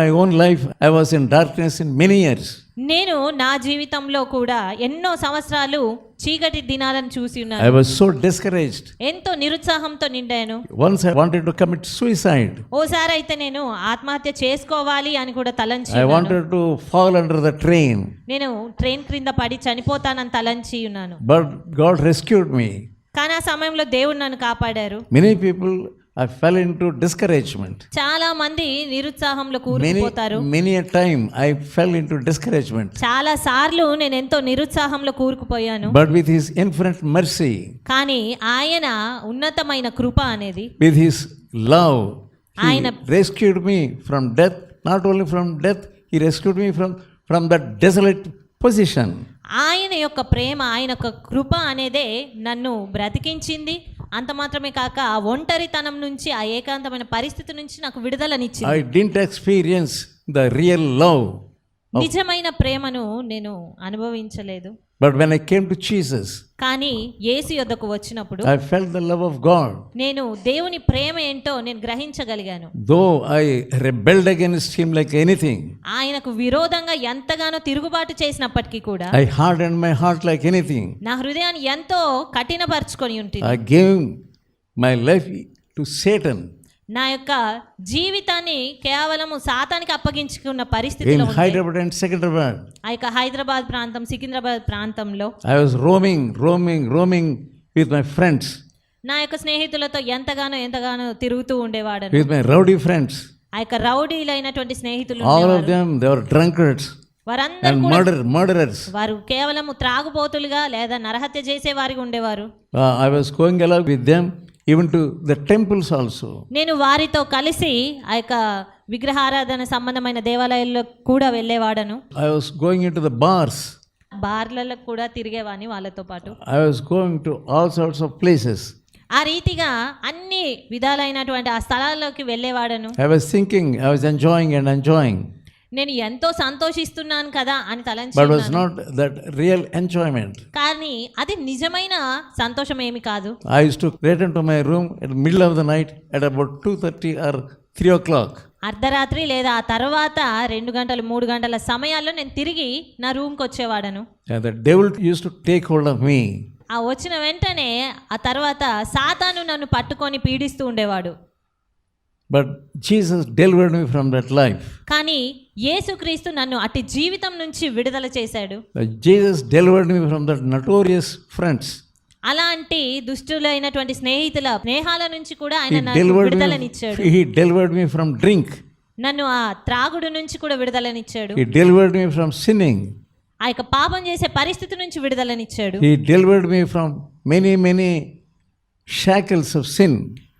my own life, I was in darkness in many years. నేను నా జీవితంలో కూడా ఎన్నో సంవత్సరాలు చీకటి దినాలను చూసి ఉన్నాను. I was so discouraged. ఎంతో నిరుత్సాహంతో నిండాను. Once I wanted to commit suicide. ఓసారి అయితే నేను ఆత్మహత్య చేసుకోవాలి అని కూడా తలంచి I wanted to fall under the train. నేను ట్రైన్ క్రింద పడి చనిపోతానని తలంచి ఉన్నాను. But God rescued me. కానీ ఆ సమయంలో దేవుడు నన్ను కాపాడారు. Many people I fell into discouragement. చాలా మంది నిరుత్సాహంలో కూరుకుపోతారు. Many a time I fell into discouragement. చాలా సార్లు నేను ఎంతో నిరుత్సాహంలో కూరుకుపోయాను. But with His infinite mercy, కానీ ఆయన ఉన్నతమైన కృప అనేది, with His love, He ఆయన rescued me from death. Not only from death, He rescued me from that desolate position. ఆయన యొక్క ప్రేమ, ఆయన యొక్క కృప అనేదే నన్ను బ్రతికించింది. అంత మాత్రమే కాక ఆ ఒంటరితనం నుంచి, ఆ ఏకాంతమైన పరిస్థితి నుంచి నాకు విడుదలనిచ్చింది. I didn't experience the real love. నిజమైన ప్రేమను నేను అనుభవించలేదు. But when I came to Jesus, కానీ యేసు యొద్దకు వచ్చినప్పుడు I felt the love of God. నేను దేవుని ప్రేమ ఏంటో నేను గ్రహించగలిగాను. Though I rebelled against Him like anything, ఆయనకు విరోధంగా ఎంతగానో తిరుగుబాటు చేసినప్పటికీ కూడా I hardened my heart like anything. నా హృదయాన్ని ఎంతో కఠినపరుచుకొని ఉంటుంది. I gave my life to Satan. నా యొక్క జీవితాన్ని కేవలము సాతానికి అప్పగించుకున్న In పరిస్థితిలో ఉంది. Hyderabad and Secunderabad, ఆ యొక్క హైదరాబాద్ ప్రాంతం, సికింద్రాబాద్ ప్రాంతంలో I was roaming with my friends, నా యొక్క స్నేహితులతో ఎంతగానో తిరుగుతూ ఉండేవాడను. with my rowdy friends. ఆ యొక్క రౌడీలైనటువంటి స్నేహితులు All of ఉండేవారు. them, they were drunkards వారందరూ and కూడా murderers. వారు కేవలము త్రాగుబోతులుగా లేదా నరహత్య చేసేవారిగా ఉండేవారు. I was going along with them even to the temples also. నేను వారితో కలిసి ఆ యొక్క విగ్రహారాధన సంబంధమైన దేవాలయాల్లో కూడా వెళ్ళేవాడను. I was going into the bars. బార్లలో కూడా తిరిగేవాడిని వాళ్ళతో పాటు. I was going to all sorts of places. ఆ రీతిగా అన్ని విధాలైనటువంటి ఆ స్థలాల్లోకి వెళ్ళేవాడను. I was thinking, I was enjoying. నేను ఎంతో సంతోషిస్తున్నాను కదా అని తలంచి But it was ఉన్నాను. not that real enjoyment. కానీ అది నిజమైన సంతోషం ఏమి కాదు. I used to return to my room at the middle of the night at about 2:30 or 3 o'clock. అర్ధరాత్రి లేదా ఆ తర్వాత 2 గంటలు 3 గంటల సమయాల్లో నేను తిరిగి నా రూమ్కి వచ్చేవాడను. And the devil used to take hold of me. ఆ వచ్చిన వెంటనే ఆ తర్వాత సాతాను నన్ను పట్టుకొని పీడిస్తూ ఉండేవాడు. But Jesus delivered me from that life. కానీ యేసుక్రీస్తు నన్ను అట్టి జీవితం నుంచి విడుదల చేశాడు. Jesus delivered me from that notorious friends. అలాంటి దుష్టులైనటువంటి స్నేహాల నుంచి కూడా ఆయన He నన్ను విడుదలనిచ్చాడు. delivered me from drink. నన్ను ఆ త్రాగుడు నుంచి కూడా విడుదలనిచ్చాడు. He delivered me from sinning. ఆ యొక్క పాపం చేసే పరిస్థితి నుంచి విడుదలనిచ్చాడు. He delivered me from many shackles of sin.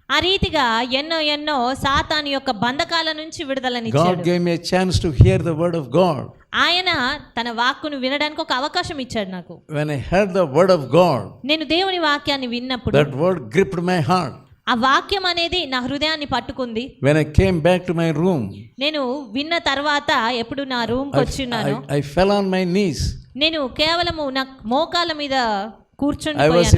ఆ రీతిగా ఎన్నో సాతాను యొక్క బంధకాల నుంచి God విడుదలనిచ్చాడు. gave me a chance to hear the word of God. ఆయన తన వాక్కును వినడానికి ఒక అవకాశం ఇచ్చాడు నాకు. When I heard the word of God, నేను దేవుని వాక్యాన్ని విన్నప్పుడు that word gripped my heart. ఆ వాక్యం అనేది నా హృదయాన్ని పట్టుకుంది. When I came back to my room, నేను విన్న తర్వాత ఎప్పుడు నా రూమ్కి వచ్చినాను, I fell on my knees. నేను కేవలము నా మోకాళ్ళ మీద కూర్చొని I was పోయాను.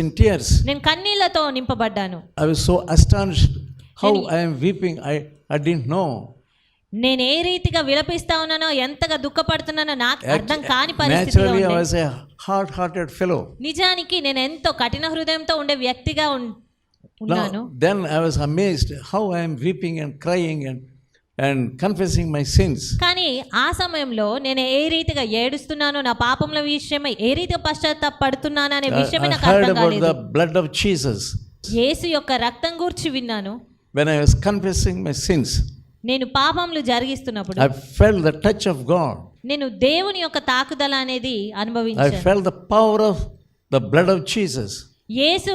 in tears. నేను కన్నీళ్లతో నింపబడ్డాను. I was so astonished how I am weeping. I didn't know. నేను ఏ రీతిగా విలపిస్తా ఉన్నానో, ఎంతగా దుఃఖపడుతున్నానో నాకు అర్థం కాని పరిస్థితిలో Naturally, I ఉండే. was a hard-hearted fellow. నిజానికి నేను ఎంతో కఠిన హృదయంతో ఉండే వ్యక్తిగా ఉన్నాను. Then I was amazed how I am weeping and crying and confessing my sins. కానీ ఆ సమయంలో నేను ఏ రీతిగా ఏడుస్తున్నానో, నా పాపముల విషయమై ఏ రీతిగా పశ్చాత్తాపడుతున్నాను అనే విషయమే I నాకు heard అర్థం about కాలేదు. the blood of Jesus. యేసు యొక్క రక్తం గూర్చి విన్నాను. When I was confessing my sins, నేను పాపములు జరిగిస్తున్నప్పుడు I felt the touch of God. నేను దేవుని యొక్క తాకుదల అనేది I అనుభవించాను. felt the power of the blood of Jesus. యేసు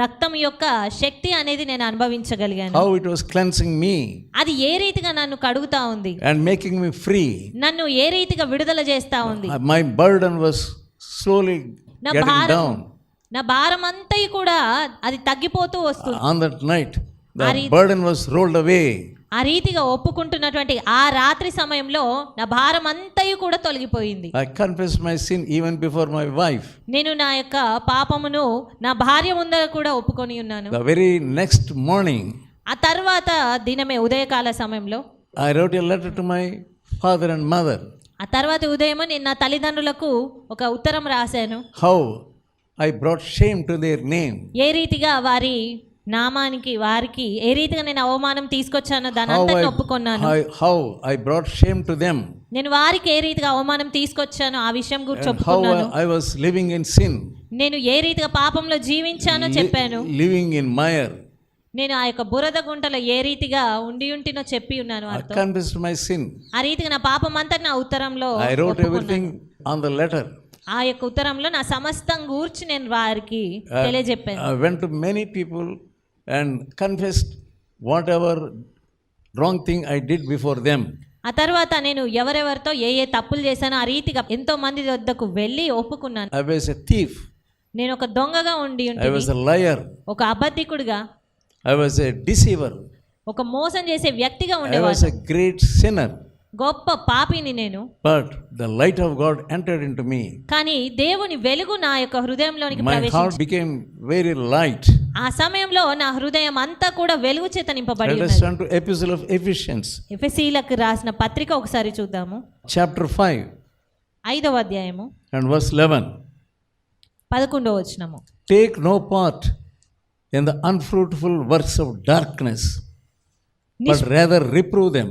రక్తం యొక్క శక్తి అనేది నేను అనుభవించగలిగాను. How it was cleansing me అది ఏ రీతిగా నన్ను కడుగుతా ఉంది, and making me free. నన్ను ఏ రీతిగా విడుదల చేస్తా ఉంది. My burden was slowly నా getting భారం down. నా భారం అంతా కూడా అది తగ్గిపోతూ వస్తుంది. On that night, the burden was rolled away. ఆ రీతిగా ఒప్పుకుంటున్నటువంటి ఆ రాత్రి సమయంలో నా భారం అంతా కూడా తొలగిపోయింది. I confessed my sin even before my wife. నేను నా యొక్క పాపమును నా భార్య ముందర కూడా ఒప్పుకొని ఉన్నాను. The very next morning, ఆ తర్వాత దినమే ఉదయకాల సమయంలో I wrote a letter to my father and mother. ఆ తర్వాత ఉదయం నేను నా తల్లిదండ్రులకు ఒక ఉత్తరం రాశాను. How I brought shame to their name. ఏ రీతిగా వారి నామానికి వారికి ఏ రీతిగా నేను అవమానం తీసుకొచ్చానో దాని అంతటిని ఒప్పుకున్నాను. How I brought shame to them. నేను వారికి ఏ రీతిగా అవమానం తీసుకొచ్చానో ఆ విషయం గురించి And how ఒప్పుకున్నాను. I was living in sin. నేను ఏ రీతిగా పాపంలో జీవించానో చెప్పాను. Living in mire. నేను ఆ యొక్క బురద గుంటలో ఏ రీతిగా ఉంటినో చెప్పి ఉన్నాను I వారితో. confessed my sin. ఆ రీతిగా నా పాపం అంతా నా ఉత్తరంలో I wrote everything on the letter. ఆ యొక్క ఉత్తరంలో నా సమస్తం గూర్చి నేను వారికి తెలియజెప్పాను. I went to many people and confessed whatever wrong thing I did before them. ఆ తర్వాత నేను ఎవరెవరితో ఏ ఏ తప్పులు చేశానో ఆ రీతిగా ఎంతో మంది వద్దకు వెళ్ళి ఒప్పుకున్నాను. I was a thief. నేను ఒక దొంగగా ఉండి I was a liar. ఒక అబద్ధికుడిగా, I was a deceiver. ఒక మోసం చేసే వ్యక్తిగా I was ఉండేవాడు. a great sinner. గొప్ప పాపిని నేను. But the light of God entered into me. కానీ దేవుని వెలుగు నా యొక్క హృదయంలోనికి My heart ప్రవేశించింది. became very light. ఆ సమయంలో నా హృదయం అంతా కూడా వెలుగు చేత నింపబడి Let us ఉన్నది. turn to Epistle of Ephesians, ఎఫెసీయులకు రాసిన పత్రిక ఒకసారి చూద్దాము. chapter 5 5వ అధ్యాయము and verse 11. 11వ వచనము. Take no part in the unfruitful works of darkness, but rather reprove them.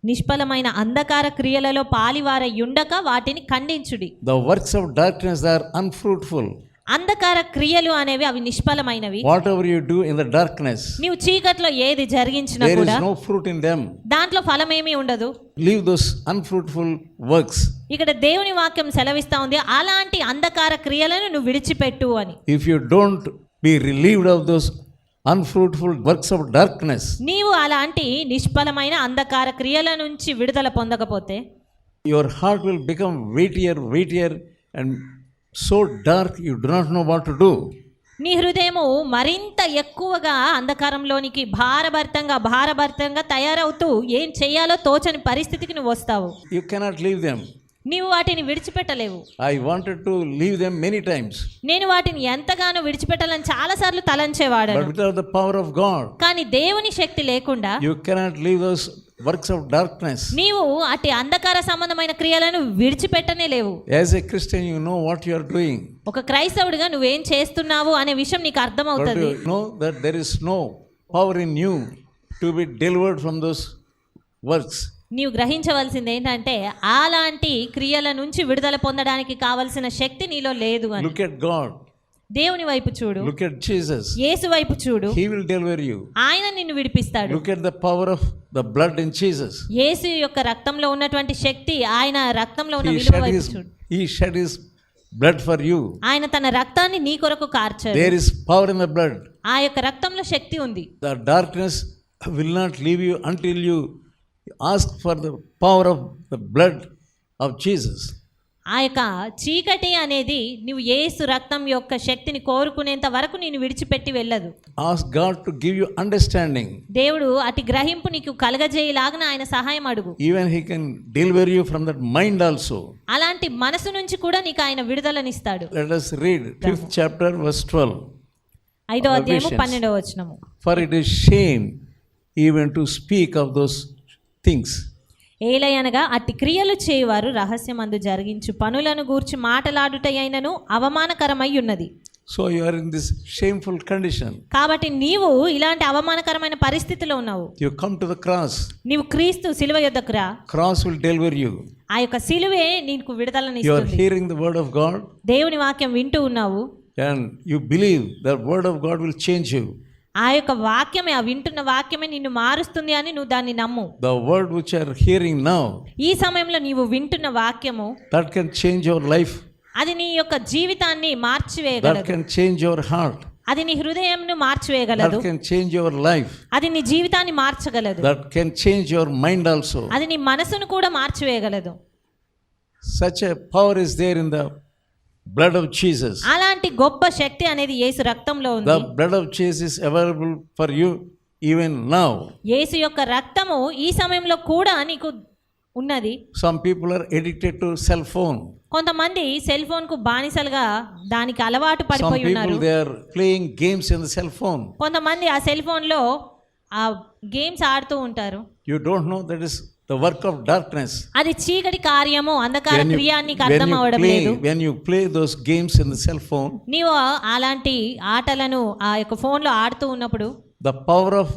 నిష్ఫలమైన అంధకార క్రియలలో పాలివారయుండక వాటిని ఖండించుడి. The works of darkness are unfruitful. అంధకార క్రియలు అనేవి అవి నిష్ఫలమైనవి. Whatever you do in the darkness, నీవు చీకట్లో ఏది జరిగించినా there is కూడా no fruit in them. దాంట్లో ఫలమేమీ ఉండదు. Leave those unfruitful works. ఇక్కడ దేవుని వాక్యం సెలవిస్తా ఉంది, అలాంటి అంధకార క్రియలను నువ్వు విడిచిపెట్టు అని. If you don't be relieved of those unfruitful works of darkness, నీవు అలాంటి నిష్ఫలమైన అంధకార క్రియల నుంచి విడుదల పొందకపోతే your heart will become weightier and so dark you do not know what to do. నీ హృదయము మరింత ఎక్కువగా అంధకారంలోనికి భారభరితంగా తయారవుతూ ఏం చేయాలో తోచని పరిస్థితికి నువ్వు వస్తావు. You cannot leave them. నీవు వాటిని విడిచిపెట్టలేవు. I wanted to leave them many times, నేను వాటిని ఎంతగానో విడిచిపెట్టాలని చాలాసార్లు తలంచేవాడను. but without the power of God, కానీ దేవుని శక్తి లేకుండా you cannot leave those works of darkness. నీవు అట్టి అంధకార సంబంధమైన క్రియలను విడిచిపెట్టనే లేవు. As a Christian, you know what you are doing. ఒక క్రైస్తవుడిగా నువ్వేం చేస్తున్నావు అనే విషయం నీకు But అర్థమవుతుంది. you know that there is no power in you to be delivered from those works. నీవు గ్రహించవలసింది ఏంటంటే అలాంటి క్రియల నుంచి విడుదల పొందడానికి కావలసిన శక్తి నీలో లేదు అని. Look at God. దేవుని వైపు చూడు. Look at Jesus. యేసు వైపు చూడు. He will deliver you. ఆయన నిన్ను విడిపిస్తాడు. Look at the power of the blood in Jesus. యేసు యొక్క రక్తంలో ఉన్నటువంటి శక్తి, ఆయన రక్తంలో ఉన్న విలువ వైపు చూడు. He shed his blood for you. ఆయన తన రక్తాన్ని నీ కొరకు కార్చాడు. There is power in the blood. ఆ యొక్క రక్తంలో శక్తి ఉంది. The darkness will not leave you until you ask for the power of the blood of Jesus. ఆ యొక్క చీకటి అనేది నువ్వు యేసు రక్తం యొక్క శక్తిని కోరుకునేంత వరకు నేను విడిచిపెట్టి వెళ్ళదు. Ask God to give you understanding. దేవుడు అటు గ్రహింపు నీకు కలగజేయలాగా ఆయన సహాయం అడుగు. Even He can deliver you from that mind also. అలాంటి మనసు నుంచి కూడా నీకు ఆయన విడుదలనిస్తాడు. Let us read 5th chapter verse 12. 5వ అధ్యాయము 12వ వచనము. For it is shame even to speak of those things. ఏలయనగా అట్టి క్రియలు చేయువారు రహస్యమందు జరిగించు పనులను గూర్చి మాటలాడుటయైనను అవమానకరమై ఉన్నది. So you are in this shameful condition. కాబట్టి నీవు ఇలాంటి అవమానకరమైన పరిస్థితిలో ఉన్నావు. You come to the cross. నీవు క్రీస్తు శిలువ యొద్దకు రా. Cross will deliver you. ఆ యొక్క శిలువే నీకు విడుదలని You are ఇస్తుంది. hearing the word of God దేవుని వాక్యం వింటూ ఉన్నావు. and you believe the word of God will change you. ఆ యొక్క వాక్యమే, ఆ వింటున్న వాక్యమే నిన్ను మారుస్తుంది అని నువ్వు దాన్ని నమ్ము. The word which you are hearing now, ఈ సమయంలో నీవు వింటున్న వాక్యము that can change your life. అది నీ యొక్క జీవితాన్ని That మార్చివేయగలదు. can change your heart. అది నీ హృదయంను మార్చివేయగలదు. That can change your life. అది నీ జీవితాన్ని మార్చగలదు. That can change your mind also. అది నీ మనసును కూడా మార్చివేయగలదు. Such a power is there in the blood of Jesus. అలాంటి గొప్ప శక్తి అనేది యేసు రక్తంలో ఉంది. The blood of Jesus is available for you even now. యేసు యొక్క రక్తము ఈ సమయంలో కూడా నీకు ఉన్నది. Some people are addicted to cell phone. కొంతమంది సెల్ ఫోన్ కు బానిసలుగా దానికి అలవాటు Some పడిపోయి ఉన్నారు. people they are playing games in the cell phone. కొంతమంది ఆ సెల్ ఫోన్ లో ఆ గేమ్స్ ఆడుతూ ఉంటారు. You don't know that is the work of darkness. అది చీకటి కార్యము, అంధకార క్రియ నీకు అర్థం అవడం లేదు. When you play those games in the cell phone, నీవు అలాంటి ఆటలను ఆ యొక్క ఫోన్లో ఆడుతూ ఉన్నప్పుడు the power of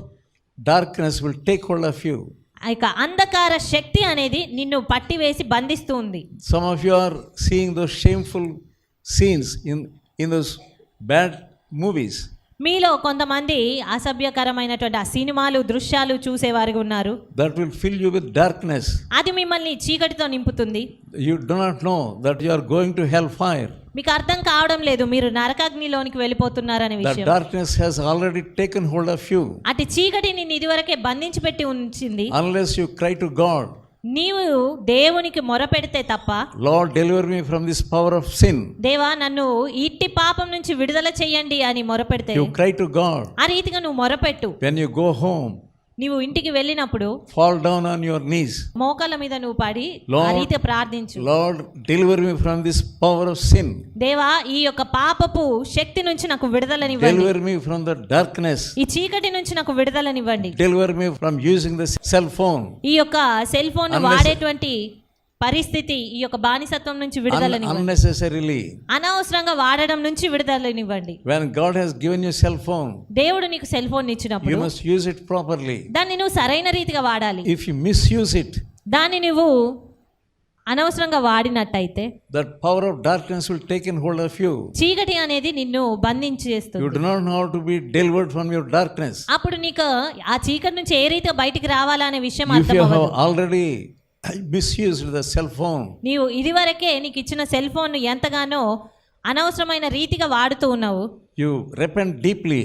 darkness will take hold of you. ఆ యొక్క అంధకార శక్తి అనేది నిన్ను పట్టివేసి బంధిస్తూ ఉంది. Some of you are seeing those shameful scenes in those bad movies. మీలో కొంతమంది అసభ్యకరమైనటువంటి ఆ సినిమాలు దృశ్యాలు చూసేవారు ఉన్నారు. That will fill you with darkness. అది మిమ్మల్ని చీకటితో నింపుతుంది. You do not know that you are going to hellfire. మీకు అర్థం కావడం లేదు మీరు నరకాగ్నిలోనికి వెళ్ళిపోతున్నారనే That విషయం. darkness has already taken hold of you. అటు చీకటి నిన్ను ఇదివరకే బంధించి పెట్టి ఉంచింది. Unless you cry to God, నీవు దేవునికి మొరపెడితే తప్ప, Lord, deliver me from this power of sin. దేవా నన్ను ఇట్టి పాపం నుంచి విడుదల చెయ్యండి అని మొరపెడితే, You cry to God. ఆ రీతిగా నువ్వు మొరపెట్టు. When you go home, నీవు ఇంటికి వెళ్ళినప్పుడు fall down on your knees. మోకాళ్ళ మీద నువ్వు పడి ఆ రీతి ప్రార్థించు. Lord, deliver me from this power of sin. దేవా ఈ యొక్క పాపపు శక్తి నుంచి నాకు విడుదలనివ్వండి. Deliver me from the darkness. ఈ చీకటి నుంచి నాకు విడుదలనివ్వండి. Deliver me from using the cell phone. ఈ యొక్క సెల్ ఫోన్ వాడేటువంటి పరిస్థితి, ఈ యొక్క బానిసత్వం నుంచి విడుదలనివ్వండి. Unnecessarily. అనవసరంగా వాడడం నుంచి విడుదలనివ్వండి. When God has given you cell phone, దేవుడు నీకు సెల్ ఫోన్ you ఇచ్చినప్పుడు must use it properly. దాన్ని నువ్వు సరైన రీతిగా వాడాలి. If you misuse it, దాన్ని నువ్వు అనవసరంగా వాడినట్టయితే that power of darkness will take in hold of you. చీకటి అనేది నిన్ను బంధించేస్తుంది. You do not know how to be delivered from your darkness. అప్పుడు నీకు ఆ చీకటి నుంచి ఏ రీతిగా బయటికి రావాలనే విషయం If అర్థం you అవ్వదు. have already misused the cell phone, నీవు ఇదివరకే నీకు ఇచ్చిన సెల్ ఫోన్ ఎంతగానో అనవసరమైన రీతిగా వాడుతూ ఉన్నావు. you repent deeply.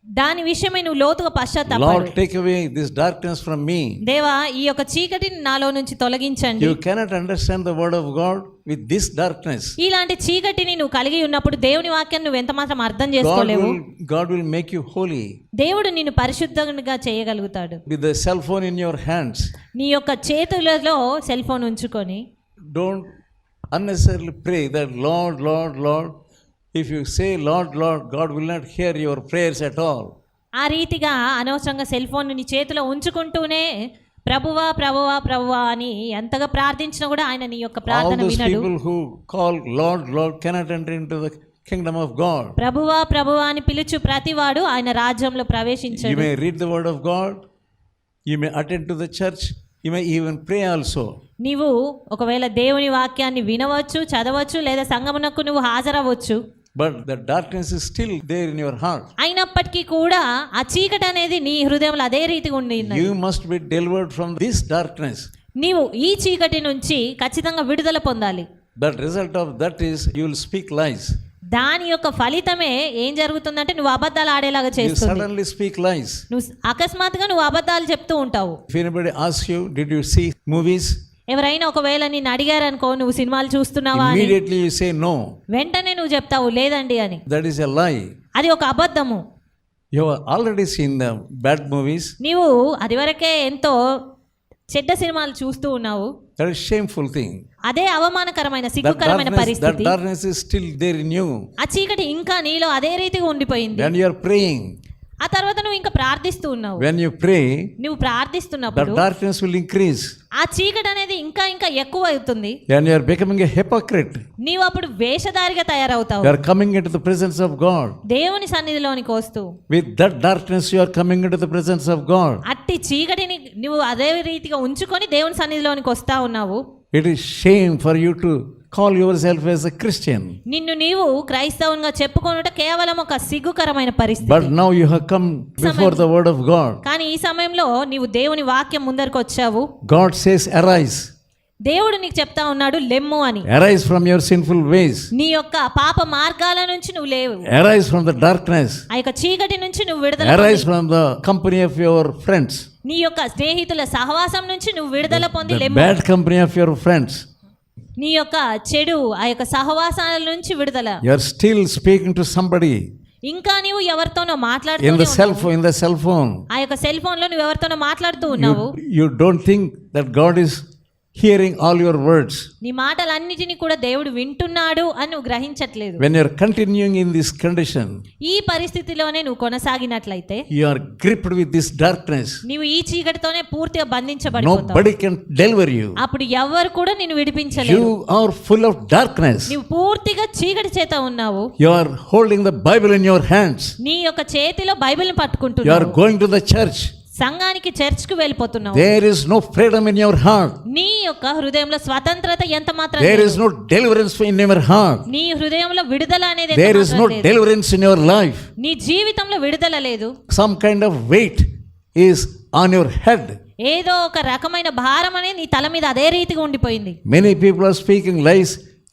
దాని విషయమై నువ్వు లోతుగా పశ్చాత్తాపడు. Lord, take away this darkness from me. దేవా ఈ యొక్క చీకటిని నాలో నుంచి తొలగించండి. You cannot understand the word of God with this darkness. ఇలాంటి చీకటిని నువ్వు కలిగి ఉన్నప్పుడు దేవుని వాక్యాన్ని నువ్వు ఎంత మాత్రం అర్థం చేసుకోలేవు. God will make you holy. దేవుడు నిన్ను పరిశుద్ధంగా చేయగలుగుతాడు. With the cell phone in your hands, నీ యొక్క చేతులలో సెల్ ఫోన్ ఉంచుకొని don't unnecessarily pray that Lord, Lord, Lord. If you say Lord, Lord, God will not hear your prayers at all. ఆ రీతిగా అనవసరంగా సెల్ ఫోన్ నీ చేతిలో ఉంచుకుంటూనే ప్రభువా ప్రభువా ప్రభువా అని ఎంతగా ప్రార్థించినా కూడా ఆయన నీ యొక్క All ప్రార్థన those వినడు. people who call Lord, Lord cannot enter into the kingdom of God. ప్రభువా ప్రభువా అని పిలుచు ప్రతివాడు ఆయన రాజ్యంలో You ప్రవేశించడు. may read the word of God, you may attend to the church, you may even pray also. నీవు ఒకవేళ దేవుని వాక్యాన్ని వినవచ్చు, చదవచ్చు, లేదా సంగమునకు నువ్వు హాజరవచ్చు. But the darkness is still there in your heart. అయినప్పటికీ కూడా ఆ చీకటి అనేది నీ హృదయంలో అదే రీతిగా ఉంది. You must be delivered from this darkness. నీవు ఈ చీకటి నుంచి ఖచ్చితంగా విడుదల పొందాలి. The result of that is you will speak lies. దాని యొక్క ఫలితమే ఏం జరుగుతుందంటే నువ్వు అబద్ధాలు ఆడేలాగా You చేస్తుంది. suddenly speak lies. నువ్వు అకస్మాత్తుగా నువ్వు అబద్ధాలు చెప్తూ ఉంటావు. If anybody asks you, did you see movies? ఎవరైనా ఒకవేళ నిన్ను అడిగారనుకో నువ్వు సినిమాలు చూస్తున్నావా అని, Immediately you say no. వెంటనే నువ్వు చెప్తావు లేదండి అని. That is a lie. అది ఒక అబద్ధము. You have already seen the bad movies. నీవు అది వరకే ఎంతో చెడ్డ సినిమాలు చూస్తూ ఉన్నావు. That is shameful thing. అదే అవమానకరమైన సిగ్గుకరమైన That పరిస్థితి. darkness is still there in you. ఆ చీకటి ఇంకా నీలో అదే రీతిగా ఉండిపోయింది. When you are praying, ఆ తర్వాత నువ్వు ఇంకా ప్రార్థిస్తూ ఉన్నావు. when you pray, నువ్వు the ప్రార్థిస్తున్నప్పుడు darkness will increase. ఆ చీకటి అనేది ఇంకా ఇంకా ఎక్కువ అవుతుంది. And you are becoming a hypocrite. నీవు అప్పుడు వేషధారిగా తయారవుతావు. You are coming into the presence of God. దేవుని సన్నిధిలోనికి వస్తూ With that darkness, you are coming into the presence of God. అట్టి చీకటిని నువ్వు అదే రీతిగా ఉంచుకొని దేవుని సన్నిధిలోనికి వస్తా ఉన్నావు. It is shame for you to call yourself as a Christian. నిన్ను నీవు క్రైస్తవునిగా చెప్పుకొనుట కేవలం ఒక సిగ్గుకరమైన పరిస్థితి. But now you have come before the word of God. కానీ ఈ సమయంలో నీవు దేవుని వాక్యం ముందరకు వచ్చావు. God says, arise. దేవుడు నీకు చెప్తా ఉన్నాడు లెమ్ము అని. Arise from your sinful ways. నీ యొక్క పాప మార్గాల నుంచి నువ్వు లేవు. Arise from the darkness. ఆ యొక్క చీకటి నుంచి నువ్వు విడుదల Arise పొంది, from the company of your friends. నీ యొక్క స్నేహితుల సహవాసం నుంచి నువ్వు విడుదల పొంది The లెమ్ము. bad company of your friends. నీ యొక్క చెడు ఆ యొక్క సహవాసాల నుంచి విడుదల. You are still speaking to somebody ఇంకా నీవు ఎవరితోనో in the మాట్లాడుతూ in the cell phone. ఆ యొక్క సెల్ ఫోన్ లో నువ్వు ఎవరితోనో మాట్లాడుతూ ఉన్నావు. You don't think that God is hearing all your words, నీ మాటలన్నిటినీ కూడా దేవుడు వింటున్నాడు అని నువ్వు గ్రహించట్లేదు. when you are continuing in this condition, ఈ పరిస్థితిలోనే నువ్వు కొనసాగినట్లయితే you are gripped with this darkness. నీవు ఈ చీకటితోనే పూర్తిగా బంధించబడిపోతావు. Nobody can deliver you. అప్పుడు ఎవరు కూడా నిన్ను విడిపించలేరు. You are full of darkness. నీవు పూర్తిగా చీకటి చేత ఉన్నావు. You are holding the Bible in your hands. నీ యొక్క చేతిలో బైబిల్ని You are పట్టుకుంటున్నావు. going to the church. సంఘానికి చర్చ్కు వెళ్ళిపోతున్నావు. There is no freedom in your heart. నీ యొక్క హృదయంలో స్వతంత్రత ఎంత మాత్రం There లేదు. is no deliverance in your heart. నీ హృదయంలో విడుదల అనేది There is no లేదు. deliverance in your life. నీ జీవితంలో విడుదల లేదు. Some kind of weight is on your head. ఏదో ఒక రకమైన భారం అనేది నీ తల మీద అదే రీతిగా ఉండిపోయింది. Many people are speaking lies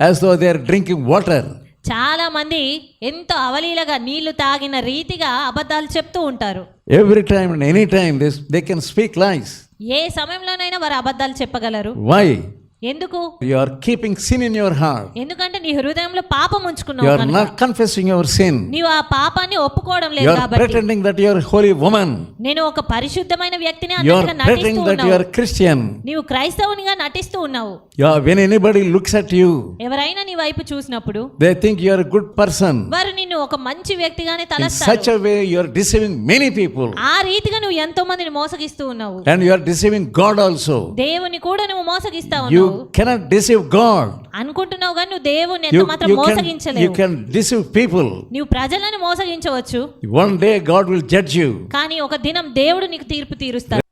as though they are drinking water. చాలా మంది ఎంతో అవలీలగా నీళ్లు తాగిన రీతిగా అబద్ధాలు చెప్తూ ఉంటారు. Every time and any time they can speak lies. ఏ సమయంలోనైనా వారు అబద్ధాలు చెప్పగలరు. Why? ఎందుకు? You are keeping sin in your heart. ఎందుకంటే నీ హృదయంలో పాపం You ఉంచుకున్నావు are కనుక. not confessing your sin. నీవు ఆ పాపాన్ని ఒప్పుకోవడం You లేదు are కాబట్టి. pretending that you are a holy woman. నేను ఒక పరిశుద్ధమైన వ్యక్తిని You అన్నట్టుగా are pretending నటిస్తూ that you ఉన్నావు. are Christian. నీవు క్రైస్తవునిగా నటిస్తూ ఉన్నావు. When anybody looks at you, ఎవరైనా నీ వైపు చూసినప్పుడు they think you are a good person. వారు నిన్ను ఒక మంచి వ్యక్తిగానే In తలస్తారు. such a way, you are deceiving many people. ఆ రీతిగా నువ్వు ఎంతో మందిని మోసగిస్తూ ఉన్నావు. And you are deceiving God also. దేవుని కూడా నువ్వు మోసగిస్తా ఉన్నావు. You cannot deceive God. అనుకుంటున్నావు కానీ నువ్వు దేవుని ఎంత మాత్రం You మోసగించలేవు. can deceive people. నీవు ప్రజలను మోసగించవచ్చు One day God will judge you. కానీ ఒక దినం దేవుడు నీకు తీర్పు తీరుస్తాడు.